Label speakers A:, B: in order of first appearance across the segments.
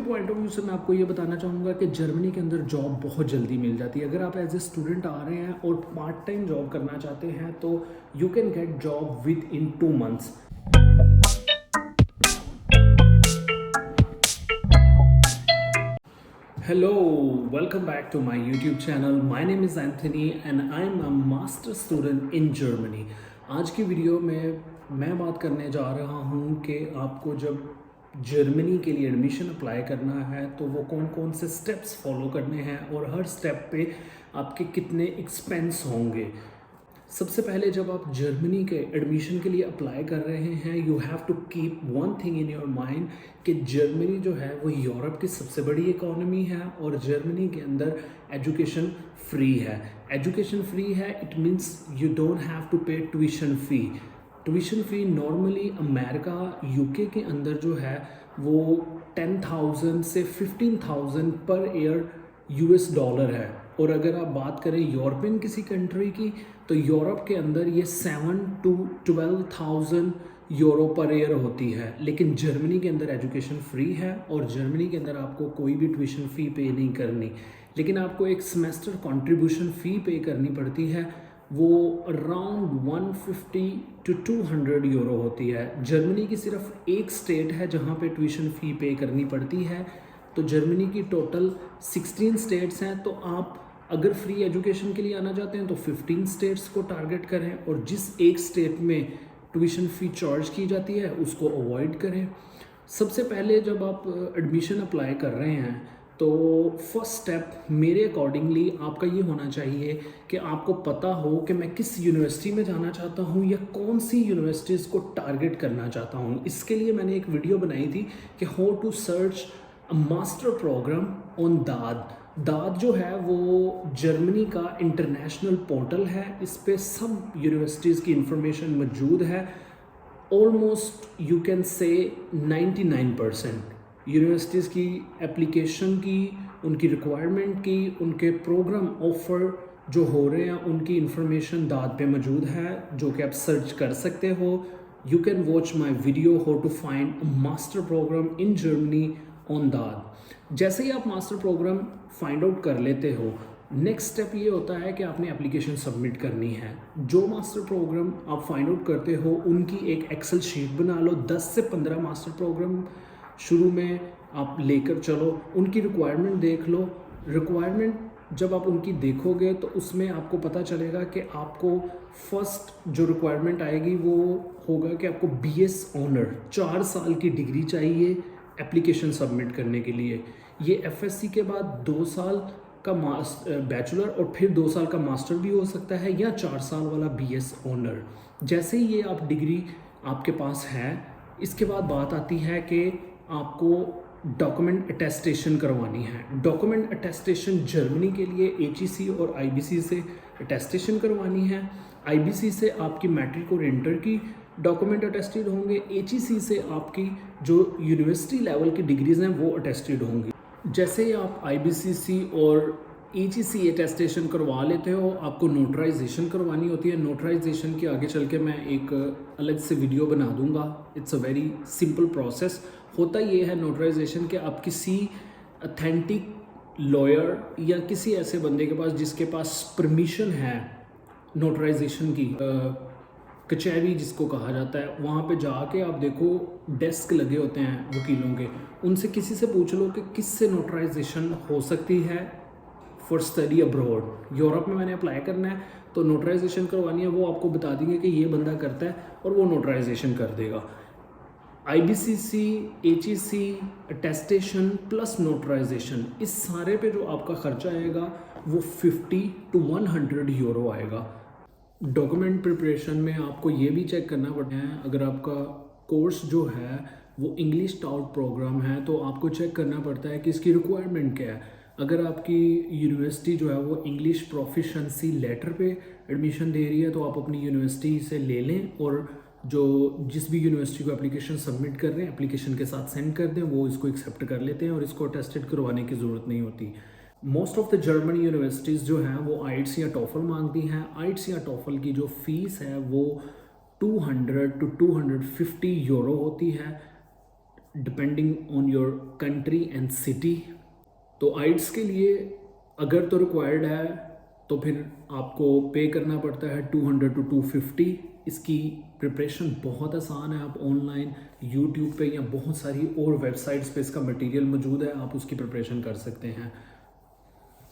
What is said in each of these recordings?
A: Point of view से मैं आपको ये बताना चाहूँगा कि जर्मनी के अंदर जॉब बहुत जल्दी मिल जाती है। अगर आप एज ए स्टूडेंट आ रहे हैं और पार्ट टाइम जॉब करना चाहते हैं तो you can get job with in 2 months। Hello, welcome back to my YouTube channel. My name is Anthony and I'm a master student in Germany. आज की video में मैं बात करने जा रहा हूँ कि आपको जब जर्मनी के लिए एडमिशन अप्लाई करना है तो वो कौन कौन से स्टेप्स फॉलो करने हैं और हर स्टेप पे आपके कितने एक्सपेंस होंगे। सबसे पहले जब आप जर्मनी के एडमिशन के लिए अप्लाई कर रहे हैं you have to keep one thing in your mind कि जर्मनी जो है वो यूरोप की सबसे बड़ी इकोनॉमी है और जर्मनी के अंदर एजुकेशन फ्री है। एजुकेशन फ्री है it means you don't have to pay tuition fee. Tuition fee normally America UK के अंदर जो है वो 10,000 से 15,000 पर ईयर यूएस डॉलर है। और अगर आप बात करें यूरोपियन किसी कंट्री की तो यूरोप के अंदर ये 7 to 12,000 यूरो पर ईयर होती है। लेकिन जर्मनी के अंदर एजुकेशन फ्री है और जर्मनी के अंदर आपको कोई भी ट्यूशन फ़ी पे नहीं करनी, लेकिन आपको एक सेमेस्टर कंट्रीब्यूशन फ़ी पे करनी पड़ती है। वो अराउंड 150 to 200 यूरो होती है। जर्मनी की सिर्फ एक स्टेट है जहाँ पे ट्यूशन फ़ी पे करनी पड़ती है। तो जर्मनी की टोटल 16 स्टेट्स हैं। तो आप अगर फ्री एजुकेशन के लिए आना चाहते हैं तो 15 स्टेट्स को टारगेट करें और जिस एक स्टेट में ट्यूशन फ़ी चार्ज की जाती है उसको अवॉइड करें। सबसे पहले जब आप एडमिशन अप्लाई कर रहे हैं तो फर्स्ट स्टेप मेरे अकॉर्डिंगली आपका ये होना चाहिए कि आपको पता हो कि मैं किस यूनिवर्सिटी में जाना चाहता हूँ या कौन सी यूनिवर्सिटीज़ को टारगेट करना चाहता हूँ। इसके लिए मैंने एक वीडियो बनाई थी कि how to search a master program on DAAD. DAAD जो है वो जर्मनी का इंटरनेशनल पोर्टल है। इस पे सब यूनिवर्सिटीज़ की इंफॉर्मेशन मौजूद है। Almost you can say 99% universities की एप्लीकेशन की, उनकी रिक्वायरमेंट की, उनके प्रोग्राम ऑफर जो हो रहे हैं उनकी इंफॉर्मेशन दाद पे मौजूद है जो कि आप सर्च कर सकते हो। You can watch my video how to find a master program in Germany on DAAD. जैसे ही आप मास्टर प्रोग्राम फाइंड आउट कर लेते हो नेक्स्ट स्टेप ये होता है कि आपने एप्लीकेशन सबमिट करनी है। जो मास्टर प्रोग्राम आप फाइंड आउट करते हो उनकी एक एक्सेल शीट बना लो। 10 से 15 मास्टर प्रोग्राम शुरू में आप लेकर चलो, उनकी रिक्वायरमेंट देख लो। रिक्वायरमेंट जब आप उनकी देखोगे तो उसमें आपको पता चलेगा कि आपको फर्स्ट जो रिक्वायरमेंट आएगी वो होगा कि आपको BS ऑनर 4 साल की डिग्री चाहिए एप्लीकेशन सबमिट करने के लिए। ये FSC के बाद 2 साल का बैचलर और फिर 2 साल का मास्टर भी हो सकता है या 4 साल वाला BS ऑनर। जैसे ही ये आप डिग्री आपके पास है इसके बाद बात आती है कि आपको डॉक्यूमेंट अटेस्टेशन करवानी है। डॉक्यूमेंट अटेस्टेशन जर्मनी के लिए HEC और IBC से अटेस्टेशन करवानी है। IBC से आपकी मैट्रिक और इंटर की डॉक्यूमेंट अटेस्टेड होंगे। HEC से आपकी जो यूनिवर्सिटी लेवल की डिग्रीज़ हैं वो अटेस्टेड होंगी। जैसे ही आप IBCC और HEC अटेस्टेशन करवा लेते हो आपको नोटराइजेशन करवानी होती है। नोटराइजेशन की आगे चल के मैं एक अलग से वीडियो बना दूंगा। It's a very simple process. होता ये है नोटराइजेशन कि आप किसी अथेंटिक लॉयर या किसी ऐसे बंदे के पास जिसके पास परमिशन है नोटराइजेशन की, कचहरी जिसको कहा जाता है, वहाँ पे जाके आप देखो डेस्क लगे होते हैं वकीलों के, उनसे किसी से पूछ लो कि किससे नोटराइजेशन हो सकती है फॉर स्टडी अब्रॉड। यूरोप में मैंने अप्लाई करना है तो नोटराइजेशन करवानी है, वो आपको बता देंगे कि ये बंदा करता है और वो नोटराइजेशन कर देगा। IBCC, HEC, attestation plus notarization, इस सारे पे जो आपका खर्चा आएगा वो 50 to 100 यूरो आएगा। डॉक्यूमेंट प्रिपरेशन में आपको ये भी चेक करना पड़ता है, अगर आपका कोर्स जो है वो इंग्लिश टाउट प्रोग्राम है तो आपको चेक करना पड़ता है कि इसकी रिक्वायरमेंट क्या है। अगर आपकी यूनिवर्सिटी जो है वो इंग्लिश प्रोफिशेंसी लेटर पे एडमिशन दे रही है तो आप अपनी यूनिवर्सिटी से ले लें और जो जिस भी यूनिवर्सिटी को एप्लीकेशन सबमिट कर रहे हैं एप्लीकेशन के साथ सेंड कर दें, वो इसको एक्सेप्ट कर लेते हैं और इसको अटेस्टेड करवाने की ज़रूरत नहीं होती। Most of the German universities जो हैं वो IELTS या TOEFL मांगती हैं। IELTS या TOEFL की जो फ़ीस है वो 200 to 250 यूरो होती है। Depending on your country and city. तो आइट्स के लिए अगर तो रिक्वायर्ड है तो फिर आपको पे करना पड़ता है 200 to 250। इसकी प्रिपरेशन बहुत आसान है, आप ऑनलाइन यूट्यूब पे या बहुत सारी और वेबसाइट्स पे इसका मटेरियल मौजूद है, आप उसकी प्रिपरेशन कर सकते हैं।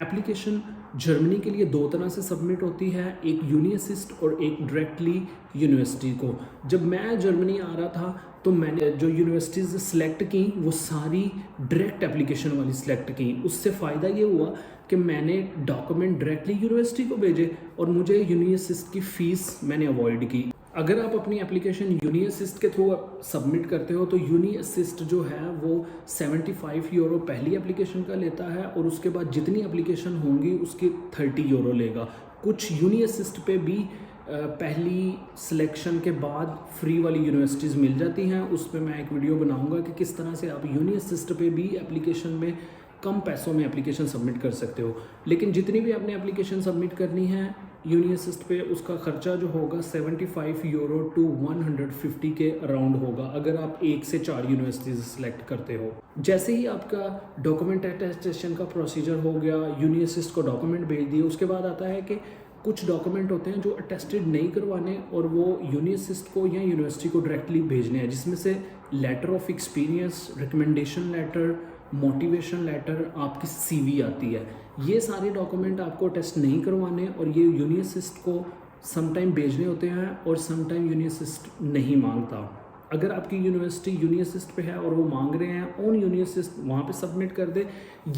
A: एप्लीकेशन जर्मनी के लिए दो तरह से सबमिट होती है, एक यूनी असिस्ट और एक डायरेक्टली यूनिवर्सिटी को। जब मैं जर्मनी आ रहा था तो मैंने जो यूनिवर्सिटीज़ सेलेक्ट की वो सारी डायरेक्ट एप्लीकेशन वाली सेलेक्ट की। उससे फ़ायदा ये हुआ कि मैंने डॉक्यूमेंट डायरेक्टली यूनिवर्सिटी को भेजे और मुझे यूनी असिस्ट की फ़ीस मैंने अवॉइड की। अगर आप अपनी एप्लीकेशन यूनी असिस्ट के थ्रू सबमिट करते हो तो यूनी असिस्ट जो है वो 75 यूरो पहली एप्लीकेशन का लेता है और उसके बाद जितनी एप्लीकेशन होंगी उसकी 30 यूरो लेगा। कुछ यूनी असिस्ट पे भी पहली सिलेक्शन के बाद फ्री वाली यूनिवर्सिटीज़ मिल जाती हैं। उस पर मैं एक वीडियो बनाऊंगा कि किस तरह से आप यूनी असिस्ट पे भी एप्लीकेशन में कम पैसों में एप्लीकेशन सबमिट कर सकते हो। लेकिन जितनी भी आपने एप्लीकेशन सबमिट करनी है यूनी असिस्ट पे, उसका खर्चा जो होगा 75 यूरो टू 150 के अराउंड होगा अगर आप 1 से 4 यूनिवर्सिटीज़ सेलेक्ट करते हो। जैसे ही आपका डॉक्यूमेंट अटेस्टेशन का प्रोसीजर हो गया, यूनी असिस्ट को डॉक्यूमेंट भेज दिए, उसके बाद आता है कि कुछ डॉक्यूमेंट होते हैं जो अटेस्टेड नहीं करवाने और वो यूनी असिस्ट को या यूनिवर्सिटी को डायरेक्टली भेजने हैं, जिसमें से letter of experience, recommendation letter, motivation letter, आपकी सीवी आती है। ये सारे डॉक्यूमेंट आपको टेस्ट नहीं करवाने और ये यूनी असिस्ट को समटाइम भेजने होते हैं और समटाइम यूनी असिस्ट नहीं मांगता। अगर आपकी यूनिवर्सिटी यूनी असिस्ट पे है और वो मांग रहे हैं ऑन यूनी असिस्ट, वहाँ पे सबमिट कर दे,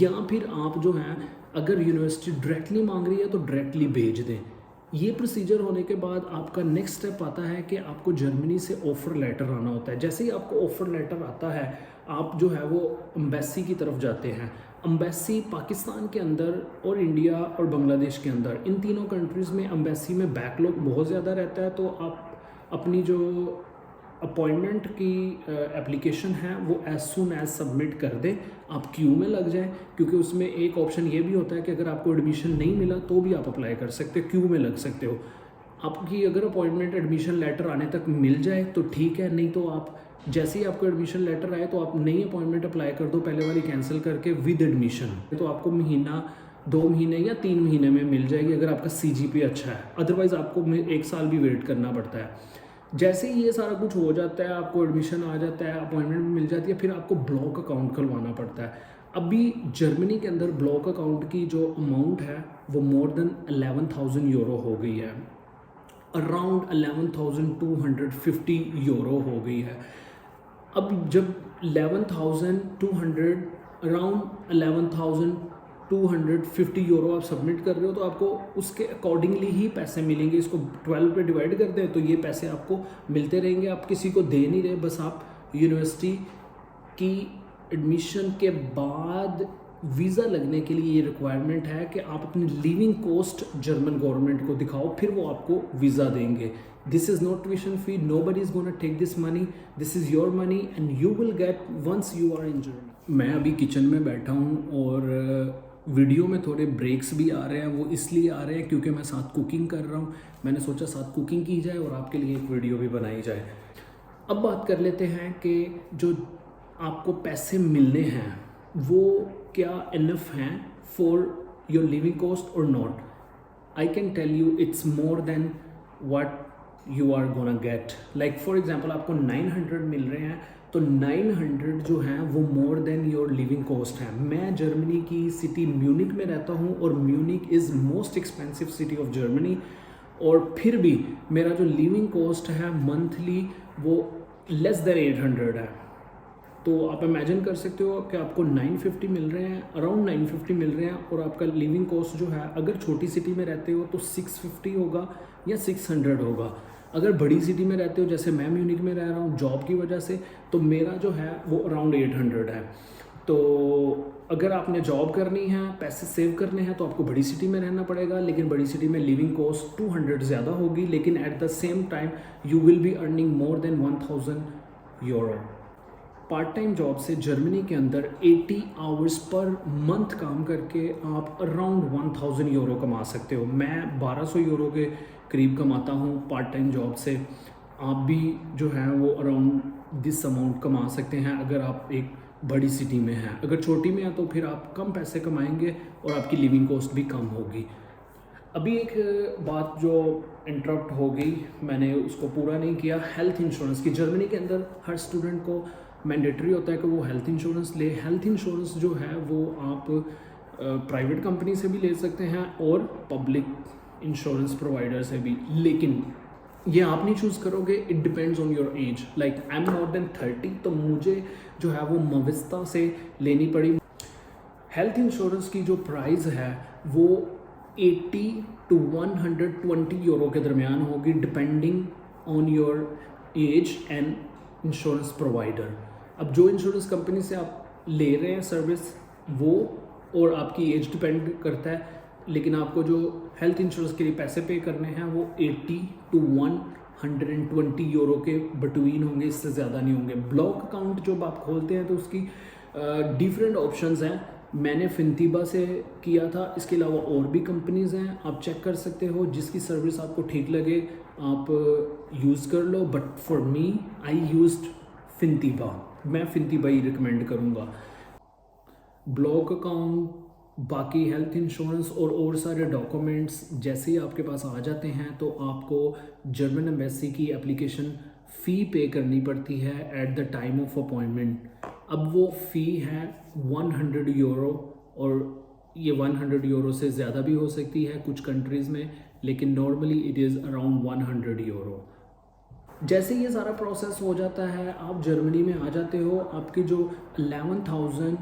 A: या फिर आप जो हैं अगर यूनिवर्सिटी डायरेक्टली मांग रही है तो डायरेक्टली भेज दें। ये प्रोसीजर होने के बाद आपका नेक्स्ट स्टेप आता है कि आपको जर्मनी से ऑफ़र लेटर आना होता है। जैसे ही आपको ऑफ़र लेटर आता है आप जो है वो एम्बेसी की तरफ जाते हैं। एम्बेसी पाकिस्तान के अंदर और इंडिया और बांग्लादेश के अंदर, इन तीनों कंट्रीज़ में एम्बेसी में बैकलॉग बहुत ज़्यादा रहता है। तो आप अपनी जो अपॉइंटमेंट की एप्लीकेशन है वो एज सुन एज सबमिट कर दें, आप क्यू में लग जाएं, क्योंकि उसमें एक ऑप्शन ये भी होता है कि अगर आपको एडमिशन नहीं मिला तो भी आप अप्लाई कर सकते हो, क्यू में लग सकते हो। आपकी अगर अपॉइंटमेंट एडमिशन लेटर आने तक मिल जाए तो ठीक है, नहीं तो आप जैसे ही आपको एडमिशन लेटर आए तो आप नई अपॉइंटमेंट अप्लाई कर दो, पहले वाली कैंसिल करके विद एडमिशन। तो आपको महीना, 2 महीने या 3 महीने में मिल जाएगी अगर आपका CGP अच्छा है। अदरवाइज़ आपको 1 साल भी वेट करना पड़ता है। जैसे ही ये सारा कुछ हो जाता है, आपको एडमिशन आ जाता है, अपॉइंटमेंट भी मिल जाती है, फिर आपको ब्लॉक अकाउंट खुलवाना पड़ता है। अभी जर्मनी के अंदर ब्लॉक अकाउंट की जो अमाउंट है वो मोर देन 11,000 यूरो हो गई है, अराउंड 11,250 यूरो हो गई है। अब जब 11,200 अराउंड 11,250 यूरो आप सबमिट कर रहे हो तो आपको उसके अकॉर्डिंगली ही पैसे मिलेंगे। इसको 12 पे डिवाइड कर दें तो ये पैसे आपको मिलते रहेंगे। आप किसी को दे नहीं रहे, बस आप यूनिवर्सिटी की एडमिशन के बाद वीज़ा लगने के लिए ये रिक्वायरमेंट है कि आप अपनी लिविंग कॉस्ट जर्मन गवर्नमेंट को दिखाओ, फिर वो आपको वीज़ा देंगे। This is not tuition fee, nobody is gonna take this money, this is your money and you will get once you are in Germany। मैं अभी किचन में बैठा हूँ और वीडियो में थोड़े ब्रेक्स भी आ रहे हैं। वो इसलिए आ रहे हैं क्योंकि मैं साथ कुकिंग कर रहा हूँ। मैंने सोचा साथ कुकिंग की जाए और आपके लिए एक वीडियो भी बनाई जाए। अब बात कर लेते हैं कि जो आपको पैसे मिलने हैं वो क्या इनफ हैं फॉर योर लिविंग कॉस्ट और not. I can tell you it's more than what you are gonna get. Like for example आपको 900 मिल रहे हैं तो 900 जो हैं वो more than your living cost है। मैं जर्मनी की सिटी म्यूनिक में रहता हूँ और Munich is most expensive city of Germany, और फिर भी मेरा जो लिविंग कॉस्ट है मंथली वो लेस देन 800 है। तो आप इमेजिन कर सकते हो कि आपको 950 मिल रहे हैं, अराउंड 950 मिल रहे हैं, और आपका लिविंग कॉस्ट जो है अगर छोटी सिटी में रहते हो तो 650 होगा या 600 होगा। अगर बड़ी सिटी में रहते हो जैसे मैं म्यूनिक में रह रहा हूँ जॉब की वजह से, तो मेरा जो है वो अराउंड 800 है। तो अगर आपने जॉब करनी है, पैसे सेव करने हैं, तो आपको बड़ी सिटी में रहना पड़ेगा, लेकिन बड़ी सिटी में लिविंग कॉस्ट 200 ज़्यादा होगी, लेकिन at the same time you will be earning more than 1000 euro. Part time job से जर्मनी के अंदर 80 आवर्स पर मंथ काम करके आप अराउंड 1000 यूरो कमा सकते हो। मैं 1200 यूरो के करीब कमाता हूँ पार्ट टाइम जॉब से। आप भी जो है वो अराउंड दिस अमाउंट कमा सकते हैं अगर आप एक बड़ी सिटी में हैं। अगर छोटी में हैं तो फिर आप कम पैसे कमाएंगे और आपकी लिविंग कॉस्ट भी कम होगी। अभी एक बात जो इंटरप्ट हो गई, मैंने उसको पूरा नहीं किया, हेल्थ इंश्योरेंस की। जर्मनी के अंदर हर स्टूडेंट को मैंडेटरी होता है कि वो हेल्थ इंश्योरेंस ले। हेल्थ इंश्योरेंस जो है वो आप प्राइवेट कंपनी से भी ले सकते हैं और पब्लिक इंश्योरेंस प्रोवाइडर से भी, लेकिन ये आप नहीं चूज़ करोगे, it depends on your age. Like I am not then 30, तो मुझे जो है वो मविस्ता से लेनी पड़ी। हेल्थ इंश्योरेंस की जो प्राइस है वो 80 to 120 यूरो के दरमियान होगी, depending on your as and insurance provider. अब जो इंश्योरेंस कंपनी से आप ले रहे हैं सर्विस वो और आपकी एज डिपेंड करता है, लेकिन आपको जो हेल्थ इंश्योरेंस के लिए पैसे पे करने हैं वो 80 to 120 यूरो के बिटवीन होंगे, इससे ज़्यादा नहीं होंगे। ब्लॉक अकाउंट जब आप खोलते हैं तो उसकी डिफरेंट ऑप्शंस हैं। मैंने फिनतिबा से किया था, इसके अलावा और भी कंपनीज़ हैं, आप चेक कर सकते हो, जिसकी सर्विस आपको ठीक लगे आप यूज़ कर लो। But for me I used Fintiba, मैं फिनतिबा ही रिकमेंड करूँगा। ब्लॉक अकाउंट, बाकी हेल्थ इंश्योरेंस और सारे डॉक्यूमेंट्स जैसे ही आपके पास आ जाते हैं तो आपको जर्मन एम्बेसी की एप्लीकेशन फ़ी पे करनी पड़ती है at the time of appointment. अब वो फ़ी है 100 यूरो, और ये 100 यूरो से ज़्यादा भी हो सकती है कुछ कंट्रीज़ में, लेकिन normally it is around 100 euro. जैसे ये सारा प्रोसेस हो जाता है आप जर्मनी में आ जाते हो, आपकी जो 11,000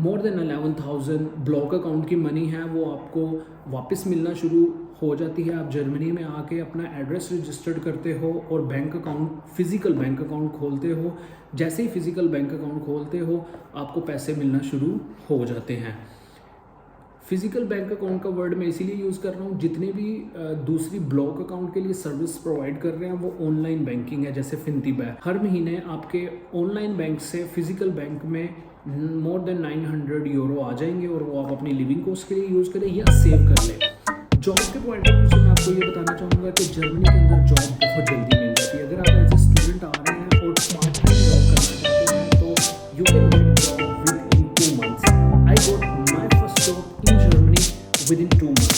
A: मोर देन 11,000 ब्लॉक अकाउंट की मनी है वो आपको वापस मिलना शुरू हो जाती है। आप जर्मनी में आके अपना एड्रेस रजिस्टर्ड करते हो और bank account, physical bank account खोलते हो। जैसे ही फिज़िकल बैंक अकाउंट खोलते हो आपको पैसे मिलना शुरू हो जाते हैं। फिज़िकल बैंक अकाउंट का वर्ड मैं इसीलिए यूज़ कर रहा हूँ, जितने भी दूसरी ब्लॉक अकाउंट के लिए सर्विस प्रोवाइड कर रहे हैं वो ऑनलाइन बैंकिंग है, जैसे फिनतिबा है। हर महीने आपके ऑनलाइन बैंक से फिज़िकल बैंक में मोर देन 900 यूरो आ जाएंगे और वो आप अपनी लिविंग कॉस्ट के लिए यूज़ करें या सेव कर लें। जॉब के पॉइंट ऑफ व्यू से मैं आपको ये बताना चाहूँगा कि जर्मनी के अंदर जॉब बहुत जल्दी मिल जाती है। अगर आप एज ए स्टूडेंट आ रहे हैं और पार्ट टाइम जॉब करना चाहते हैं तो you can get job with in 2 months। I got my first job in Germany with in 2 months।